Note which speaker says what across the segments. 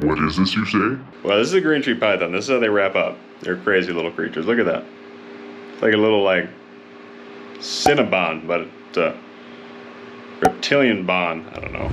Speaker 1: What is this you say?
Speaker 2: Well, this is a green tree python. This is how they wrap up. They're crazy little creatures. Look at that. It's like a little, like, Cinnabon, but it's a reptilian bond. I don't know.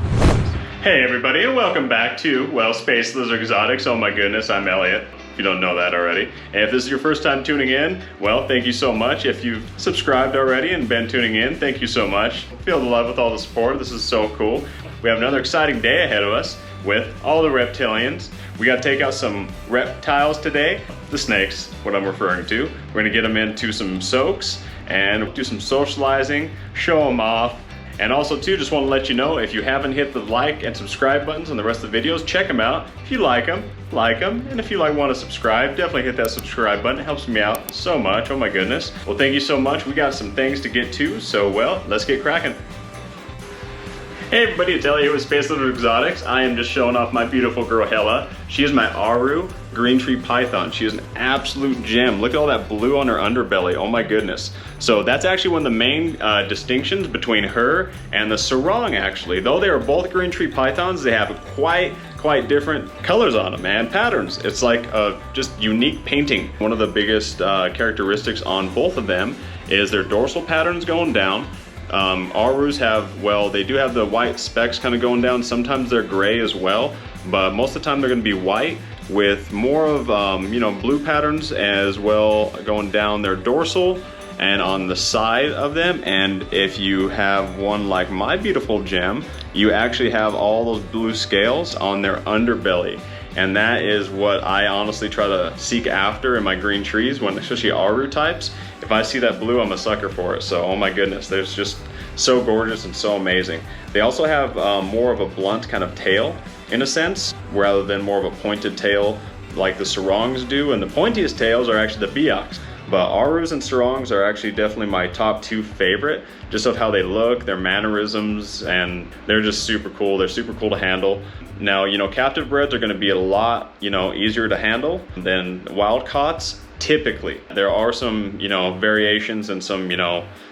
Speaker 2: Hey everybody, and welcome back to, well, Space Lizard Exotics. Oh my goodness, I'm Elliot, if you don't know that already. And if this is your first time tuning in, well, thank you so much. If you've subscribed already and been tuning in, thank you so much. Feel the love with all the support. This is so cool. We have another exciting day ahead of us with all the reptilians. We got to take out some reptiles today, the snakes, what I'm referring to. We're going to get them into some soaks and do some socializing, show them off. And also too, just want to let you know, if you haven't hit the like and subscribe buttons on the rest of the videos, check them out. If you like them. And if you want to subscribe, definitely hit that subscribe button. It helps me out so much. Oh my goodness. Well, thank you so much. We got some things to get to, so well, let's get cracking. Hey everybody, it's Elliot with Space Lizard Exotics. I am just showing off my beautiful girl Hella. She is my Aru green tree python. She is an absolute gem. Look at all that blue on her underbelly. Oh my goodness. So that's actually one of the main distinctions between her and the Sorong actually. Though they are both green tree pythons, they have quite different colors on them and patterns. It's like a just unique painting. One of the biggest characteristics on both of them is their dorsal patterns going down. Arus have, well, they do have the white specks kind of going down. Sometimes they're gray as well, but most of the time they're going to be white with more of, blue patterns as well going down their dorsal and on the side of them. And if you have one like my beautiful gem, you actually have all those blue scales on their underbelly. And that is what I honestly try to seek after in my green trees, when especially Aru types. If I see that blue, I'm a sucker for it. So, oh my goodness, they're just so gorgeous and so amazing. They also have more of a blunt kind of tail, in a sense, rather than more of a pointed tail like the Sorongs do. And the pointiest tails are actually the Bioactives. But Arus and Sorongs are actually definitely my top two favorite, just of how they look, their mannerisms, and they're just super cool. They're super cool to handle. Now, captive breds are going to be a lot, easier to handle than wild caughts. Typically, there are some, variations and some,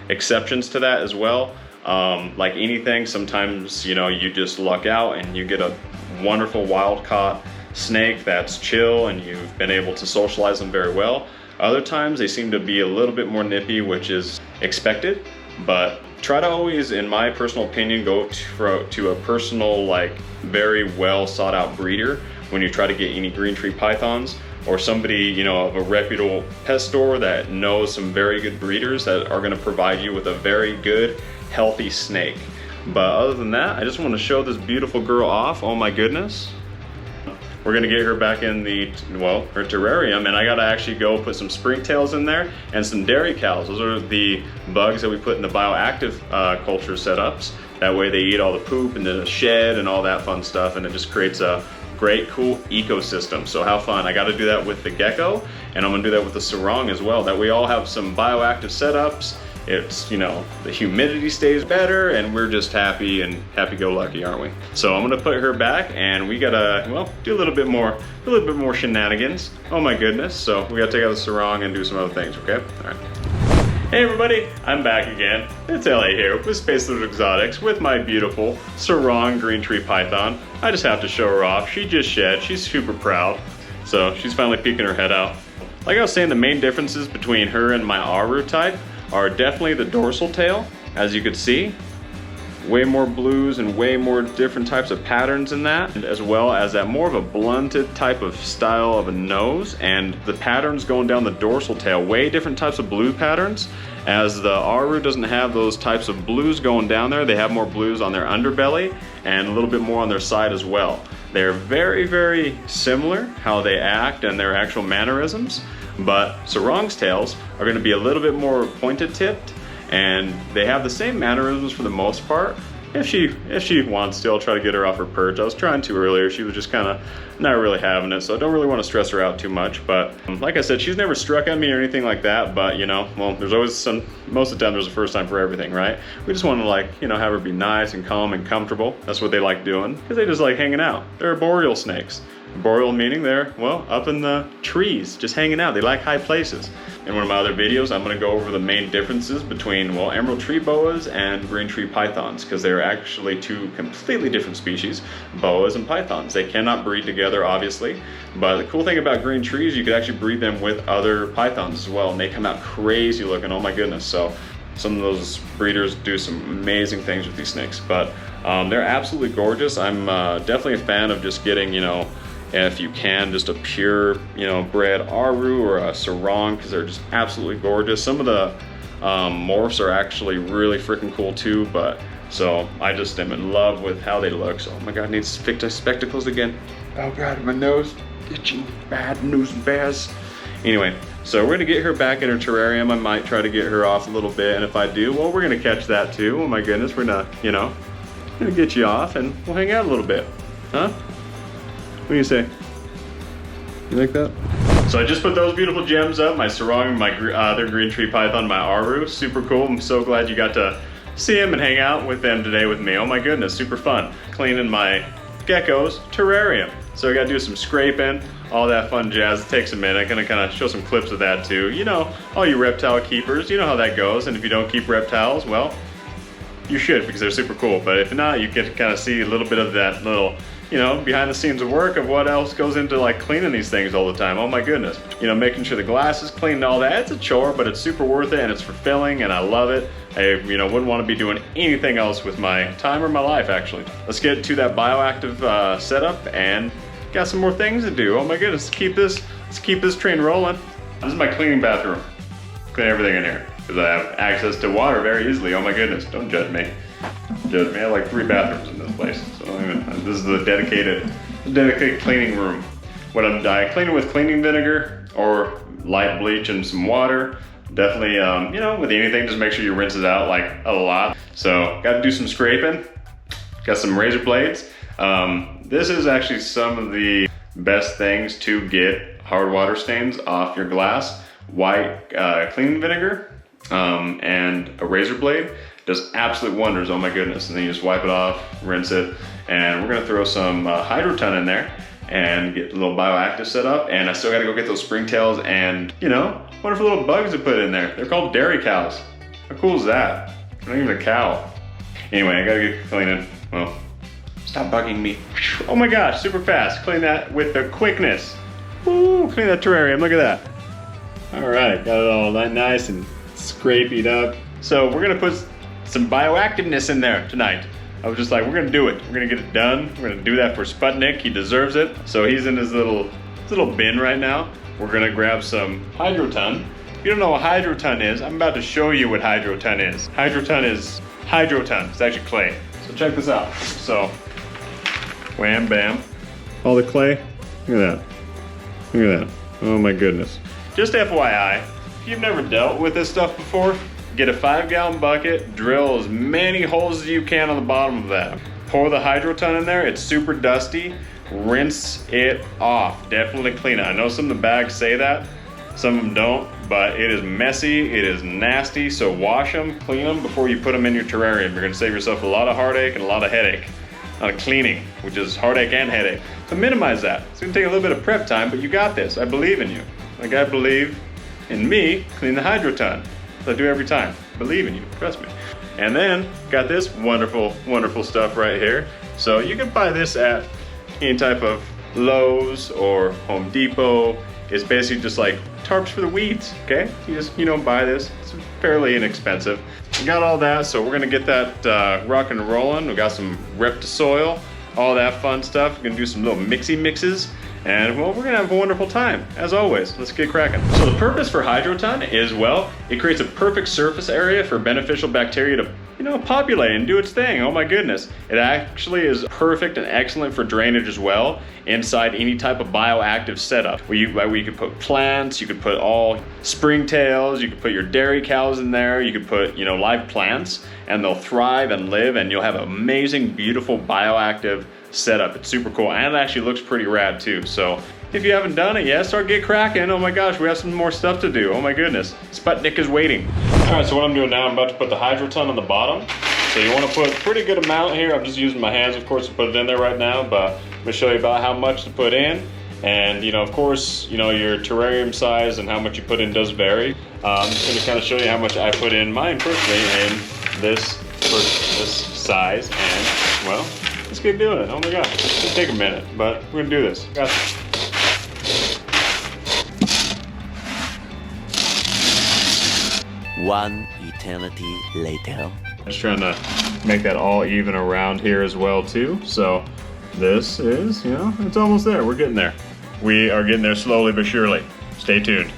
Speaker 2: exceptions to that as well. Like anything, sometimes, you just luck out and you get a wonderful wild caught snake that's chill and you've been able to socialize them very well. Other times they seem to be a little bit more nippy, which is expected, but try to always, in my personal opinion, go to a personal, like, very well sought out breeder when you try to get any green tree pythons, or somebody, of a reputable pet store that knows some very good breeders that are going to provide you with a very good, healthy snake. But other than that, I just want to show this beautiful girl off. Oh my goodness. We're gonna get her back in her terrarium, and I gotta actually go put some springtails in there and some dairy cows. Those are the bugs that we put in the bioactive culture setups. That way they eat all the poop and the shed and all that fun stuff, and it just creates a great, cool ecosystem. So how fun. I gotta do that with the gecko, and I'm gonna do that with the Sorong as well. That we all have some bioactive setups. It's, the humidity stays better, and we're just happy and happy-go-lucky, aren't we? So I'm gonna put her back, and we gotta, do a little bit more shenanigans. Oh my goodness. So we gotta take out the Sorong and do some other things, okay? All right. Hey everybody, I'm back again. It's Elliot here with Space Lizard Exotics with my beautiful Sorong green tree python. I just have to show her off. She just shed. She's super proud. So she's finally peeking her head out. Like I was saying, the main differences between her and my Aru type are definitely the dorsal tail. As you could see, way more blues and way more different types of patterns in that, as well as that more of a blunted type of style of a nose, and the patterns going down the dorsal tail, way different types of blue patterns. As the Aru doesn't have those types of blues going down there, they have more blues on their underbelly and a little bit more on their side as well. They're very, very similar how they act and their actual mannerisms, but Sorong's tails are going to be a little bit more pointed tipped, and they have the same mannerisms for the most part. If she wants to, I'll try to get her off her perch. I was trying to earlier. She was just kind of not really having it, so I don't really want to stress her out too much. But like I said, she's never struck at me or anything like that. But there's always most of the time there's a first time for everything, right? We just want to have her be nice and calm and comfortable. That's what they like doing, because they just like hanging out. They're arboreal snakes. Arboreal meaning they're, well, up in the trees, just hanging out. They like high places. In one of my other videos, I'm gonna go over the main differences between, well, emerald tree boas and green tree pythons, because they're actually two completely different species, boas and pythons. They cannot breed together, obviously, but the cool thing about green trees, you could actually breed them with other pythons as well, and they come out crazy looking, oh my goodness. So some of those breeders do some amazing things with these snakes, but they're absolutely gorgeous. I'm definitely a fan of just getting, you know, if you can, just a pure, you know, bred Aru or a Sorong, because they're just absolutely gorgeous. Some of the morphs are actually really freaking cool too, but so I just am in love with how they look. So, oh my God, I need to fix my spectacles again. Oh God, my nose itching, bad news bears. Anyway, so we're gonna get her back in her terrarium. I might try to get her off a little bit, and if I do, well, we're gonna catch that too. Oh my goodness, we're not, you know, gonna get you off and we'll hang out a little bit, huh? What do you say? You like that? So I just put those beautiful gems up, my Sorong, my other green tree python, my Aru. Super cool. I'm so glad you got to see them and hang out with them today with me. Oh my goodness, super fun. Cleaning my gecko's terrarium. So I got to do some scraping, all that fun jazz. It takes a minute. I'm gonna kind of show some clips of that too. You know, all you reptile keepers, you know how that goes. And if you don't keep reptiles, well, you should, because they're super cool. But if not, you get to kind of see a little bit of that little, you know, behind the scenes of work of what else goes into like cleaning these things all the time. Oh my goodness. You know, making sure the glass is clean and all that. It's a chore, but it's super worth it and it's fulfilling and I love it. I, you know, wouldn't want to be doing anything else with my time or my life actually. Let's get to that bioactive setup and got some more things to do. Oh my goodness, let's keep this train rolling. This is my cleaning bathroom. Clean everything in here because I have access to water very easily. Oh my goodness, don't judge me. Judge me. I have like 3 bathrooms in this place. So this is the dedicated cleaning room. What I clean it with cleaning vinegar or light bleach and some water. Definitely, you know, with anything, just make sure you rinse it out like a lot. So got to do some scraping. Got some razor blades. This is actually some of the best things to get hard water stains off your glass. White cleaning vinegar and a razor blade does absolute wonders. Oh my goodness. And then you just wipe it off, rinse it, and we're gonna throw some Hydroton in there and get a little bioactive set up. And I still gotta go get those springtails and, you know, wonderful little bugs to put in there. They're called dairy cows. How cool is that? Not even a cow. Anyway, I gotta get cleaning. Well, stop bugging me. Oh my gosh, super fast. Clean that with the quickness. Woo, clean that terrarium, look at that. All right, got it all nice and scraped up. So we're gonna put some bioactiveness in there tonight. I was just like, we're gonna do it. We're gonna get it done. We're gonna do that for Sputnik. He deserves it. So he's in his little bin right now. We're gonna grab some Hydroton. If you don't know what Hydroton is, I'm about to show you what Hydroton is. Hydroton is Hydroton. It's actually clay. So check this out. So, wham, bam. All the clay. Look at that. Look at that. Oh my goodness. Just FYI, if you've never dealt with this stuff before, get a 5-gallon bucket, drill as many holes as you can on the bottom of that. Pour the Hydroton in there, it's super dusty, rinse it off. Definitely clean it. I know some of the bags say that, some of them don't, but it is messy, it is nasty, so wash them, clean them before you put them in your terrarium. You're gonna save yourself a lot of heartache and a lot of headache. A lot of cleaning, which is heartache and headache. So minimize that. It's gonna take a little bit of prep time, but you got this. I believe in you. Like I believe in me, clean the Hydroton. I do every time. Believe in you, trust me. And then got this wonderful, wonderful stuff right here. So you can buy this at any type of Lowe's or Home Depot. It's basically just like tarps for the weeds, okay? You just, you know, buy this. It's fairly inexpensive. We got all that, so we're gonna get that rock and rolling. We got some Reptisoil, all that fun stuff. We're gonna do some little mixes. And well, we're gonna have a wonderful time, as always. Let's get cracking. So the purpose for Hydroton is, well, it creates a perfect surface area for beneficial bacteria to, you know, populate and do its thing. Oh my goodness. It actually is perfect and excellent for drainage as well, inside any type of bioactive setup. Where you could put plants, you could put all springtails, you could put your dairy cows in there, you could put, you know, live plants, and they'll thrive and live, and you'll have an amazing, beautiful bioactive setup. It's super cool, and it actually looks pretty rad too. So if you haven't done it yet, start get cracking. Oh my gosh, we have some more stuff to do. Oh my goodness, Sputnik is waiting. All right, so what I'm doing now, I'm about to put the Hydroton on the bottom. So you want to put a pretty good amount here. I'm just using my hands, of course, to put it in there right now, but gonna show you about how much to put in. And, you know, of course, you know, your terrarium size and how much you put in does vary. I'm just gonna kind of show you how much I put in mine personally in this size. And, well, let's get doing it. Oh my God, it's gonna take a minute, but we're gonna do this. Got this.
Speaker 1: One eternity later.
Speaker 2: Just trying to make that all even around here as well too. So this is, you know, it's almost there. We're getting there. We are getting there slowly but surely. Stay tuned.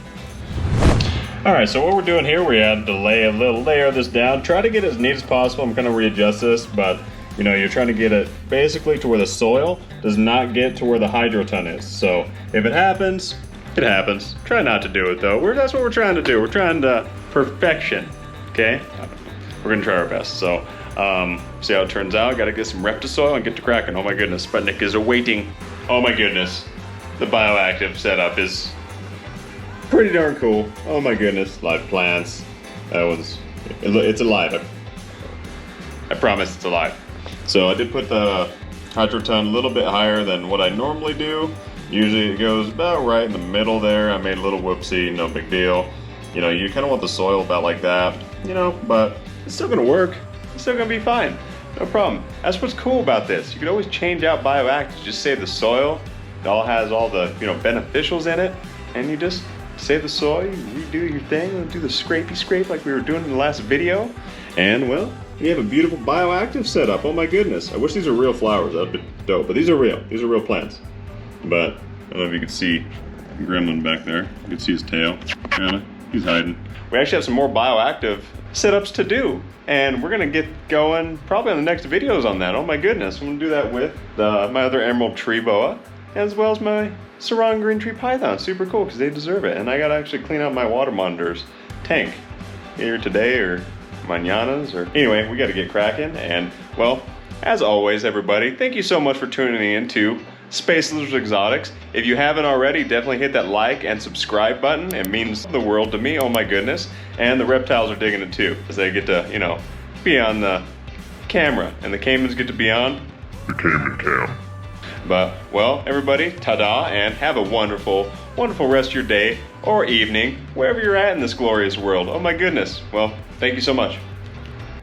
Speaker 2: All right, so what we're doing here, we had to lay a little layer of this down. Try to get it as neat as possible. I'm gonna readjust this, but you know, you're trying to get it basically to where the soil does not get to where the hydroton is. So if it happens, it happens. Try not to do it though. That's what we're trying to do. We're trying to perfection, okay? We're gonna try our best. So see how it turns out. Gotta get some Reptisoil and get to cracking. Oh my goodness, Sputnik is awaiting. Oh my goodness, the Bioactive setup is pretty darn cool. Oh my goodness, live plants. It's alive. I promise it's alive. So I did put the Hydroton a little bit higher than what I normally do. Usually it goes about right in the middle there. I made a little whoopsie, no big deal. You know, you kind of want the soil about like that, you know, but it's still gonna work. It's still gonna be fine. No problem. That's what's cool about this. You can always change out Bioactive. Just save the soil. It all has all the, you know, beneficials in it. And you just save the soil, you redo your thing, and do the scrapey scrape like we were doing in the last video. And well, we have a beautiful Bioactive setup. Oh my goodness. I wish these were real flowers. That'd be dope. But these are real. These are real plants. But I don't know if you can see Gremlin back there. You can see his tail. Kinda. He's hiding. We actually have some more Bioactive setups to do. And we're gonna get going probably on the next videos on that. Oh my goodness. I'm gonna do that with my other emerald tree boa, as well as my Sorong green tree python. Super cool, because they deserve it. And I gotta actually clean out my water monitor's tank either today or mañanas, or anyway, we gotta get cracking. And well, as always, everybody, thank you so much for tuning in to Space Lizards Exotics. If you haven't already, definitely hit that like and subscribe button. It means the world to me. Oh my goodness. And the reptiles are digging it too, as they get to, you know, be on the camera, and the caimans get to be on the caiman cam. But well, everybody, ta-da, and have a wonderful, wonderful rest of your day or evening, wherever you're at in this glorious world. Oh my goodness. Well, thank you so much.